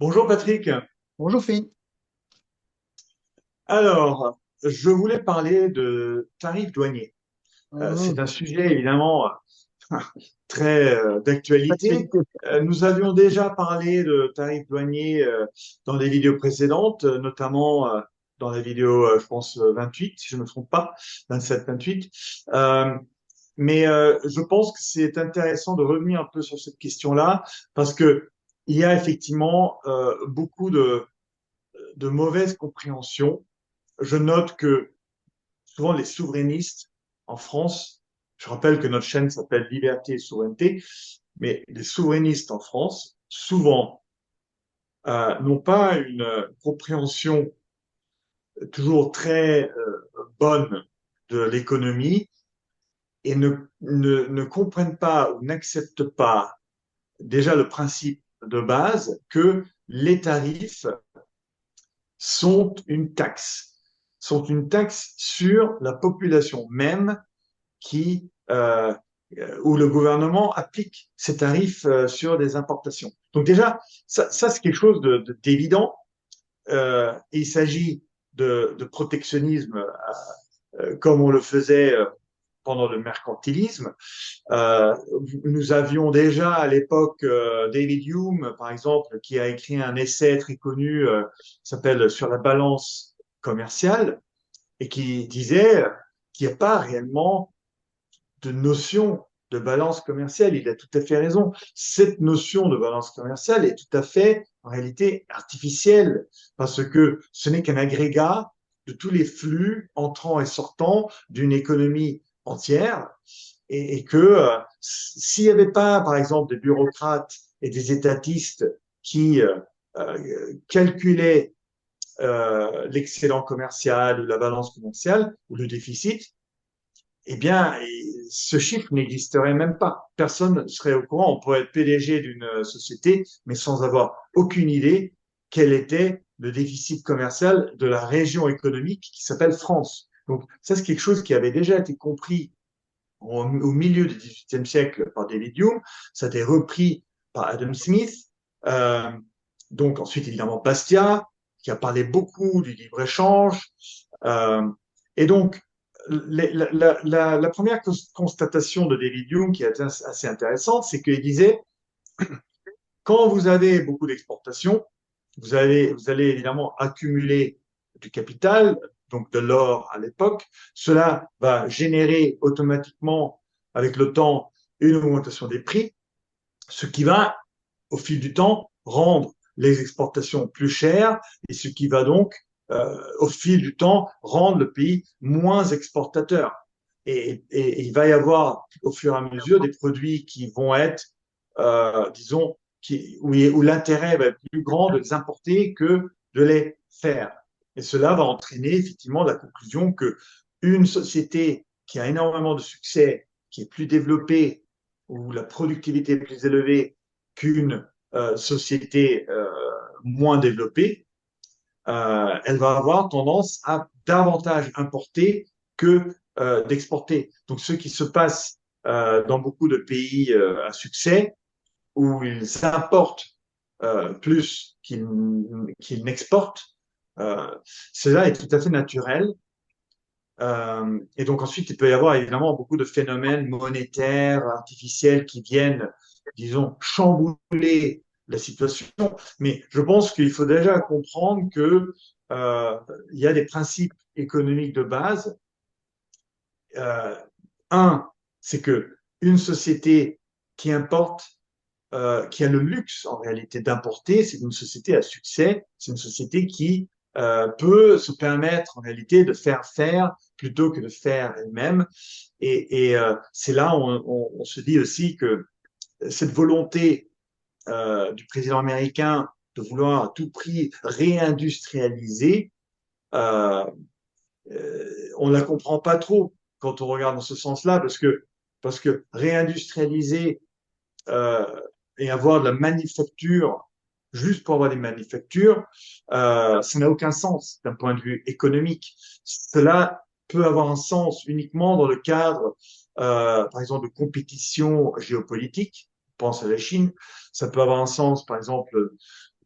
Bonjour Patrick. Bonjour Philippe. Alors, je voulais parler de tarifs douaniers. C'est Hum, un sujet évidemment très d'actualité. Actualité. Nous avions déjà parlé de tarifs douaniers dans des vidéos précédentes, notamment dans la vidéo, je pense, 28, si je ne me trompe pas, 27-28. Euh, mais je pense que c'est intéressant de revenir un peu sur cette question-là parce que il y a effectivement beaucoup de mauvaise compréhension. Je note que souvent les souverainistes en France, je rappelle que notre chaîne s'appelle Liberté et Souveraineté, mais les souverainistes en France, souvent, n'ont pas une compréhension toujours très bonne de l'économie et ne comprennent pas ou n'acceptent pas déjà le principe de base que les tarifs sont une taxe, sont une taxe sur la population même qui où le gouvernement applique ces tarifs sur des importations. Donc déjà, ça c'est quelque chose d'évident. Et il s'agit de protectionnisme comme on le faisait pendant le mercantilisme. Euh, Nous avions déjà à l'époque David Hume, par exemple, qui a écrit un essai très connu, qui s'appelle Sur la balance commerciale, et qui disait qu'il n'y a pas réellement de notion de balance commerciale. Il a tout à fait raison. Cette notion de balance commerciale est tout à fait, en réalité, artificielle, parce que ce n'est qu'un agrégat de tous les flux entrants et sortants d'une économie entière, et que s'il n'y avait pas, par exemple, des bureaucrates et des étatistes qui calculaient l'excédent commercial ou la balance commerciale ou le déficit, eh bien, ce chiffre n'existerait même pas. Personne ne serait au courant. On pourrait être PDG d'une société, mais sans avoir aucune idée quel était le déficit commercial de la région économique qui s'appelle France. Donc, ça, c'est quelque chose qui avait déjà été compris au milieu du XVIIIe siècle par David Hume. Ça a été repris par Adam Smith. Euh, donc, ensuite, évidemment, Bastiat, qui a parlé beaucoup du libre-échange. Euh, et donc, la première constatation de David Hume, qui est assez intéressante, c'est qu'il disait, quand vous avez beaucoup d'exportations, vous allez évidemment accumuler du capital, donc de l'or à l'époque. Cela va générer automatiquement, avec le temps, une augmentation des prix, ce qui va, au fil du temps, rendre les exportations plus chères et ce qui va donc, au fil du temps, rendre le pays moins exportateur. Et il va y avoir, au fur et à mesure, des produits qui vont être, disons, où l'intérêt va être plus grand de les importer que de les faire. Et cela va entraîner effectivement la conclusion que une société qui a énormément de succès, qui est plus développée, où la productivité est plus élevée qu'une société moins développée, elle va avoir tendance à davantage importer que d'exporter. Donc, ce qui se passe dans beaucoup de pays à succès, où ils importent plus qu'ils n'exportent, euh, cela est tout à fait naturel. Et donc ensuite, il peut y avoir évidemment beaucoup de phénomènes monétaires, artificiels qui viennent, disons, chambouler la situation. Mais je pense qu'il faut déjà comprendre que il y a des principes économiques de base. Euh, un, c'est que une société qui importe, qui a le luxe en réalité d'importer, c'est une société à succès, c'est une société qui peut se permettre en réalité de faire faire plutôt que de faire elle-même. Et c'est là où on se dit aussi que cette volonté du président américain de vouloir à tout prix réindustrialiser, euh, on la comprend pas trop quand on regarde dans ce sens-là, parce que réindustrialiser euh, et avoir de la manufacture juste pour avoir des manufactures, ça n'a aucun sens d'un point de vue économique. Cela peut avoir un sens uniquement dans le cadre, par exemple, de compétition géopolitique. On pense à la Chine. Ça peut avoir un sens, par exemple,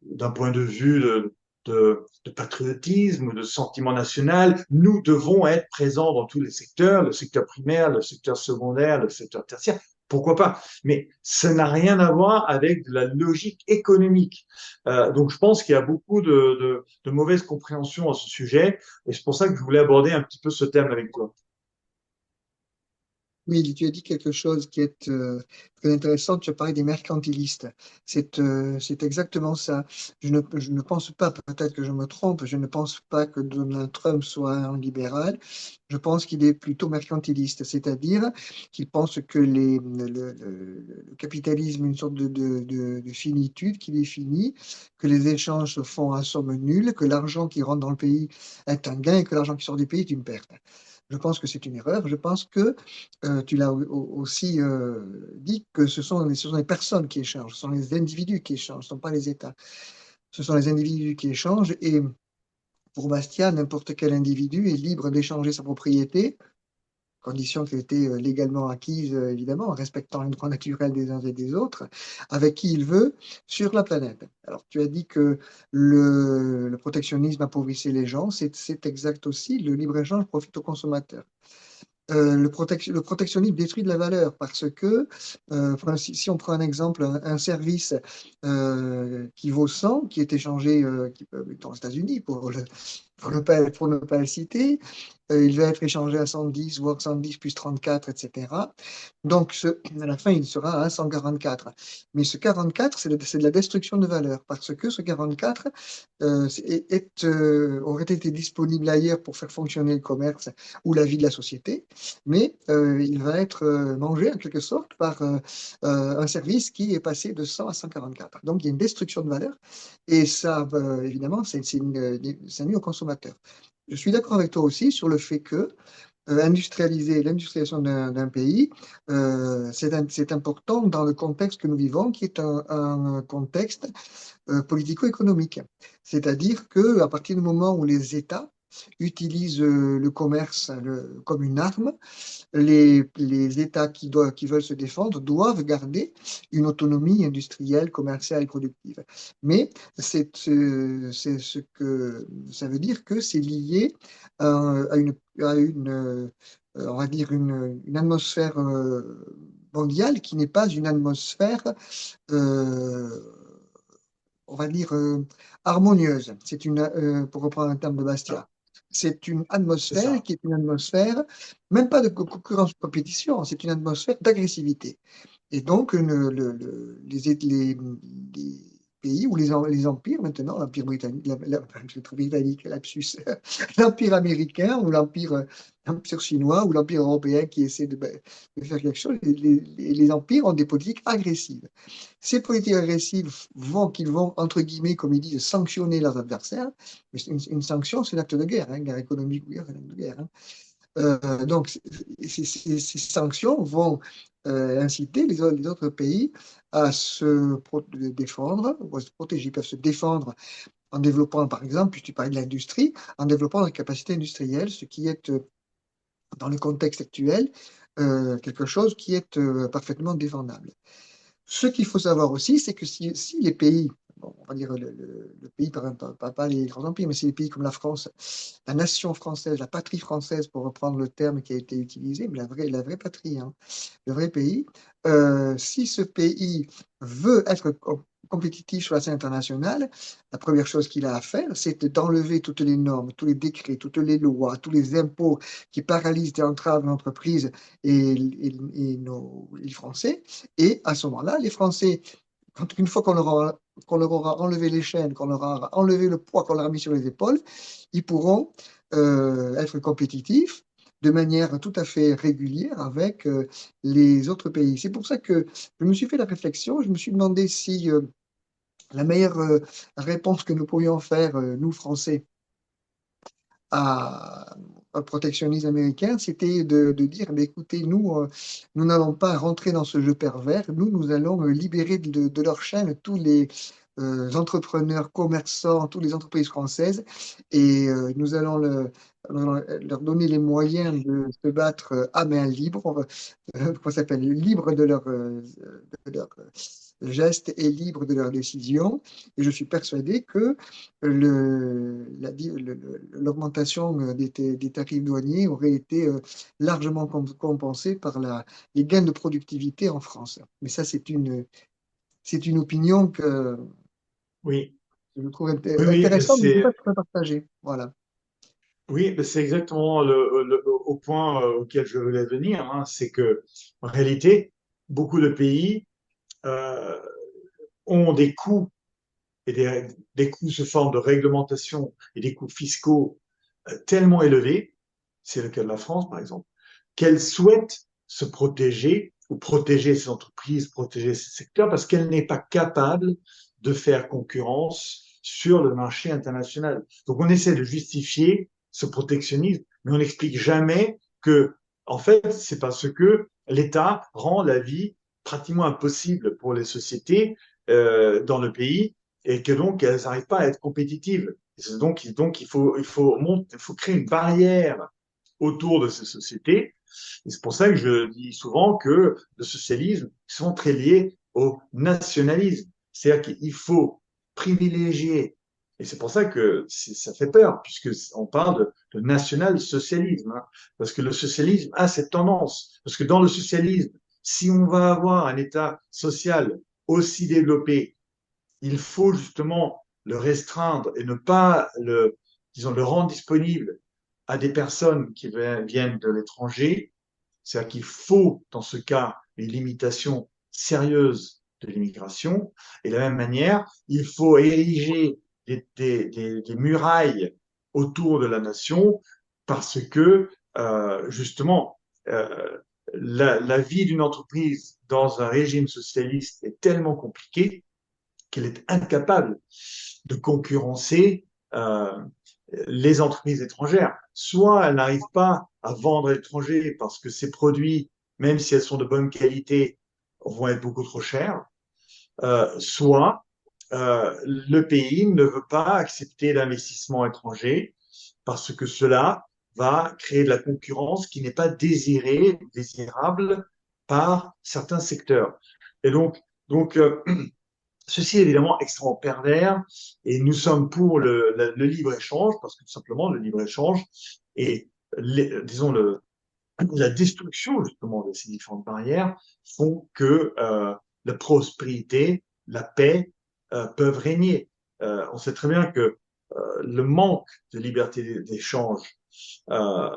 d'un point de vue de patriotisme, de sentiment national, nous devons être présents dans tous les secteurs, le secteur primaire, le secteur secondaire, le secteur tertiaire. Pourquoi pas? Mais ça n'a rien à voir avec de la logique économique. Donc, je pense qu'il y a beaucoup de mauvaise compréhension à ce sujet, et c'est pour ça que je voulais aborder un petit peu ce thème avec toi. Oui, tu as dit quelque chose qui est très intéressant. Tu as parlé des mercantilistes. C'est exactement ça. Je ne pense pas, peut-être que je me trompe, je ne pense pas que Donald Trump soit un libéral. Je pense qu'il est plutôt mercantiliste, c'est-à-dire qu'il pense que le capitalisme est une sorte de finitude, qu'il est fini, que les échanges se font à somme nulle, que l'argent qui rentre dans le pays est un gain et que l'argent qui sort du pays est une perte. Je pense que c'est une erreur. Je pense que tu l'as aussi dit que ce sont les personnes qui échangent, ce sont les individus qui échangent, ce ne sont pas les États. Ce sont les individus qui échangent et pour Bastia, n'importe quel individu est libre d'échanger sa propriété, condition qu'elle était légalement acquise, évidemment, en respectant les droits naturels des uns et des autres, avec qui il veut sur la planète. Alors, tu as dit que le protectionnisme appauvrissait les gens, c'est exact aussi, le libre-échange profite aux consommateurs. Le protectionnisme détruit de la valeur parce que, si on prend un exemple, un service qui vaut 100, qui est échangé aux États-Unis, pour ne pas le citer, il va être échangé à 110, voire 110 plus 34, etc. Donc, à la fin, il sera à 144. Mais ce 44, c'est de la destruction de valeur parce que ce 44 aurait été disponible ailleurs pour faire fonctionner le commerce ou la vie de la société, mais il va être mangé en quelque sorte par un service qui est passé de 100 à 144. Donc il y a une destruction de valeur et ça, évidemment, ça nuit aux consommateurs. Je suis d'accord avec toi aussi sur le fait que l'industrialisation d'un pays, c'est important dans le contexte que nous vivons, qui est un contexte politico-économique. C'est-à-dire que à partir du moment où les États utilisent le commerce comme une arme, les États qui veulent se défendre doivent garder une autonomie industrielle, commerciale et productive. Mais c'est ce que ça veut dire que c'est lié à une, on va dire une atmosphère mondiale qui n'est pas une atmosphère euh, on va dire, harmonieuse. Pour reprendre un terme de Bastia, c'est une C'est atmosphère ça. qui est une atmosphère, même pas de concurrence ou de compétition, c'est une atmosphère d'agressivité. Et donc, les pays ou les empires, maintenant, l'Empire britannique, je trouve britannique, lapsus, l'Empire américain ou l'Empire chinois ou l'Empire européen qui essaie de faire quelque chose, les empires ont des politiques agressives. Ces politiques agressives qu'ils vont, entre guillemets, comme ils disent, sanctionner leurs adversaires. Mais une sanction, c'est un acte de guerre, hein, guerre économique ou guerre, c'est un acte de guerre. Hein. Donc, ces sanctions vont inciter les autres pays à se défendre, ou à se protéger. Ils peuvent se défendre en développant, par exemple, puis tu parlais de l'industrie, en développant la capacité industrielle, ce qui est, dans le contexte actuel, quelque chose qui est parfaitement défendable. Ce qu'il faut savoir aussi, c'est que si les pays, bon, on va dire le pays, pas les grands empires, mais si les pays comme la France, la nation française, la patrie française, pour reprendre le terme qui a été utilisé, mais la vraie patrie, hein, le vrai pays, si ce pays veut être compétitif sur la scène internationale, la première chose qu'il a à faire, c'est d'enlever toutes les normes, tous les décrets, toutes les lois, tous les impôts qui paralysent et entravent l'entreprise et les Français. Et à ce moment-là, les Français, une fois qu'on leur aura enlevé les chaînes, qu'on leur aura enlevé le poids qu'on leur a mis sur les épaules, ils pourront être compétitifs de manière tout à fait régulière avec les autres pays. C'est pour ça que je me suis fait la réflexion, je me suis demandé si la meilleure réponse que nous pourrions faire, nous Français, à, au protectionnisme américain, c'était de dire, mais écoutez, nous n'allons pas rentrer dans ce jeu pervers, nous allons libérer de leur chaîne tous les entrepreneurs, commerçants, toutes les entreprises françaises, et nous allons leur donner les moyens de se battre à main libre, comment ça s'appelle, libre de leur gestes et libres de leurs décisions. Et je suis persuadé que l'augmentation des tarifs douaniers aurait été largement compensée par les gains de productivité en France. Mais ça, c'est une opinion que Oui, je trouve oui, oui, intéressante, mais je ne sais pas si je peux partager. Voilà. oui, ben c'est exactement au point auquel je voulais venir, hein, c'est que en réalité, beaucoup de pays euh, ont des coûts et des coûts sous forme de réglementation et des coûts fiscaux tellement élevés, c'est le cas de la France par exemple, qu'elle souhaite se protéger ou protéger ses entreprises, protéger ses secteurs parce qu'elle n'est pas capable de faire concurrence sur le marché international. Donc on essaie de justifier ce protectionnisme, mais on n'explique jamais que, en fait, c'est parce que l'État rend la vie pratiquement impossible pour les sociétés dans le pays et que donc elles n'arrivent pas à être compétitives. Donc il faut créer une barrière autour de ces sociétés. Et c'est pour ça que je dis souvent que le socialisme est souvent très lié au nationalisme. C'est-à-dire qu'il faut privilégier, et c'est pour ça que ça fait peur, puisque on parle de national-socialisme, hein, parce que le socialisme a cette tendance, parce que dans le socialisme, si on va avoir un État social aussi développé, il faut justement le restreindre et ne pas disons, le rendre disponible à des personnes qui viennent de l'étranger. C'est-à-dire qu'il faut, dans ce cas, une limitation sérieuse de l'immigration. Et de la même manière, il faut ériger des murailles autour de la nation parce que, justement, la vie d'une entreprise dans un régime socialiste est tellement compliquée qu'elle est incapable de concurrencer les entreprises étrangères. Soit elles n'arrivent pas à vendre à l'étranger parce que ces produits, même si elles sont de bonne qualité, vont être beaucoup trop chers, soit le pays ne veut pas accepter l'investissement étranger parce que cela va créer de la concurrence qui n'est pas désirable par certains secteurs. Et donc, ceci est évidemment extrêmement pervers et nous sommes pour le libre-échange parce que tout simplement le libre-échange et disons la destruction justement de ces différentes barrières font que la prospérité, la paix peuvent régner. On sait très bien que le manque de liberté d'échange euh,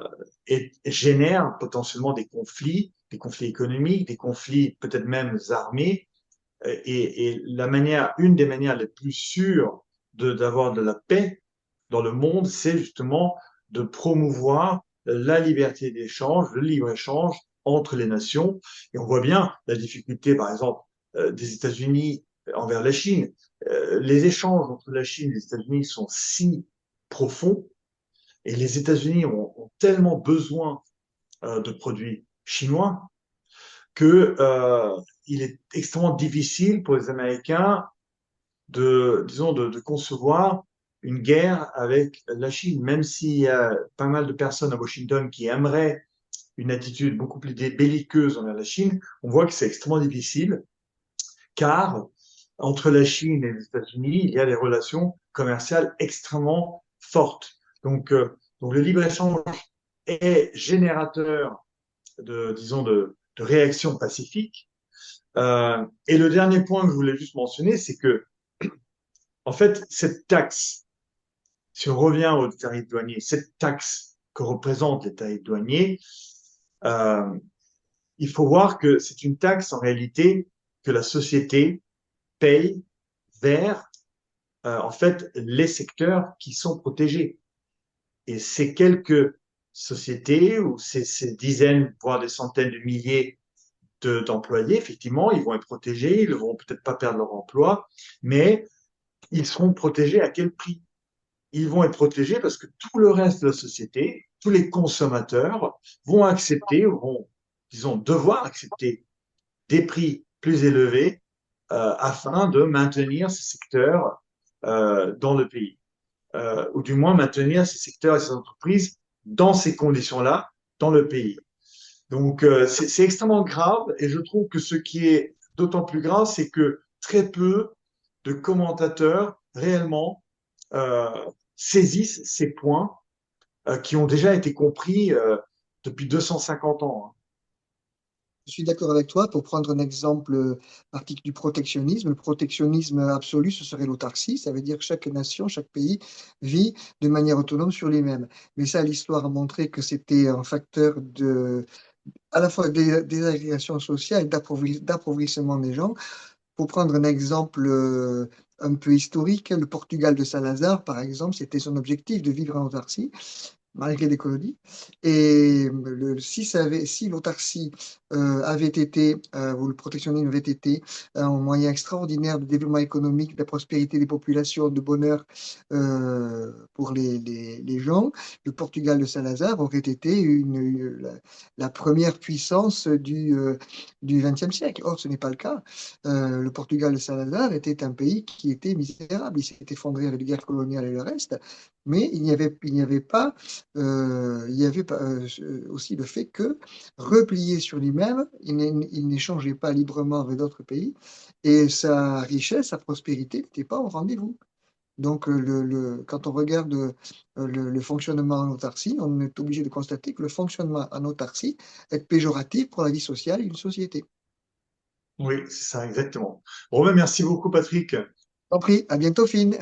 génère potentiellement des conflits économiques, des conflits peut-être même armés, et une des manières les plus sûres d'avoir de la paix dans le monde, c'est justement de promouvoir la liberté d'échange, le libre-échange entre les nations. Et on voit bien la difficulté, par exemple, des États-Unis envers la Chine. Les échanges entre la Chine et les États-Unis sont si profonds et les États-Unis ont tellement besoin de produits chinois que il est extrêmement difficile pour les Américains disons, de concevoir une guerre avec la Chine, même s'il y a pas mal de personnes à Washington qui aimeraient une attitude beaucoup plus belliqueuse envers la Chine, on voit que c'est extrêmement difficile, car entre la Chine et les États-Unis, il y a des relations commerciales extrêmement fortes. Donc le libre-échange est générateur disons, de réactions pacifiques. Et le dernier point que je voulais juste mentionner, c'est que, en fait, cette taxe, si on revient aux tarifs douaniers, cette taxe que représentent les tarifs douaniers, euh, il faut voir que c'est une taxe en réalité que la société paye vers en fait les secteurs qui sont protégés. Et ces quelques sociétés ou ces dizaines, voire des centaines de milliers d'employés, effectivement, ils vont être protégés, ils ne vont peut-être pas perdre leur emploi, mais ils seront protégés à quel prix? Ils vont être protégés parce que tout le reste de la société, tous les consommateurs vont accepter, vont, disons, devoir accepter des prix plus élevés afin de maintenir ces secteurs dans le pays, ou du moins maintenir ces secteurs et ces entreprises dans ces conditions-là dans le pays. Donc c'est extrêmement grave et je trouve que ce qui est d'autant plus grave, c'est que très peu de commentateurs réellement euh, saisissent ces points qui ont déjà été compris depuis 250 ans. Je suis d'accord avec toi. Pour prendre un exemple pratique du protectionnisme, le protectionnisme absolu, ce serait l'autarcie. Ça veut dire que chaque nation, chaque pays vit de manière autonome sur lui-même. Mais ça, l'histoire a montré que c'était un facteur à la fois de désagrégation sociale et d'appauvrissement des gens. Pour prendre un exemple un peu historique, le Portugal de Salazar, par exemple, c'était son objectif de vivre en autarcie malgré des colonies. Et si l'autarcie avait été, ou le protectionnisme avait été un moyen extraordinaire de développement économique, de la prospérité des populations, de bonheur pour les gens, le Portugal de Salazar aurait été la première puissance du XXe siècle. Or, ce n'est pas le cas. Le Portugal de Salazar était un pays qui était misérable. Il s'est effondré avec les guerres coloniales et le reste, mais il n'y avait pas il y avait aussi le fait que, replié sur lui-même, il n'échangeait pas librement avec d'autres pays et sa richesse, sa prospérité n'était pas au rendez-vous. Donc, quand on regarde le fonctionnement en autarcie, on est obligé de constater que le fonctionnement en autarcie est péjoratif pour la vie sociale d'une société. Oui, c'est ça, exactement. Bon, ben, merci beaucoup, Patrick. Compris, à bientôt, Finn.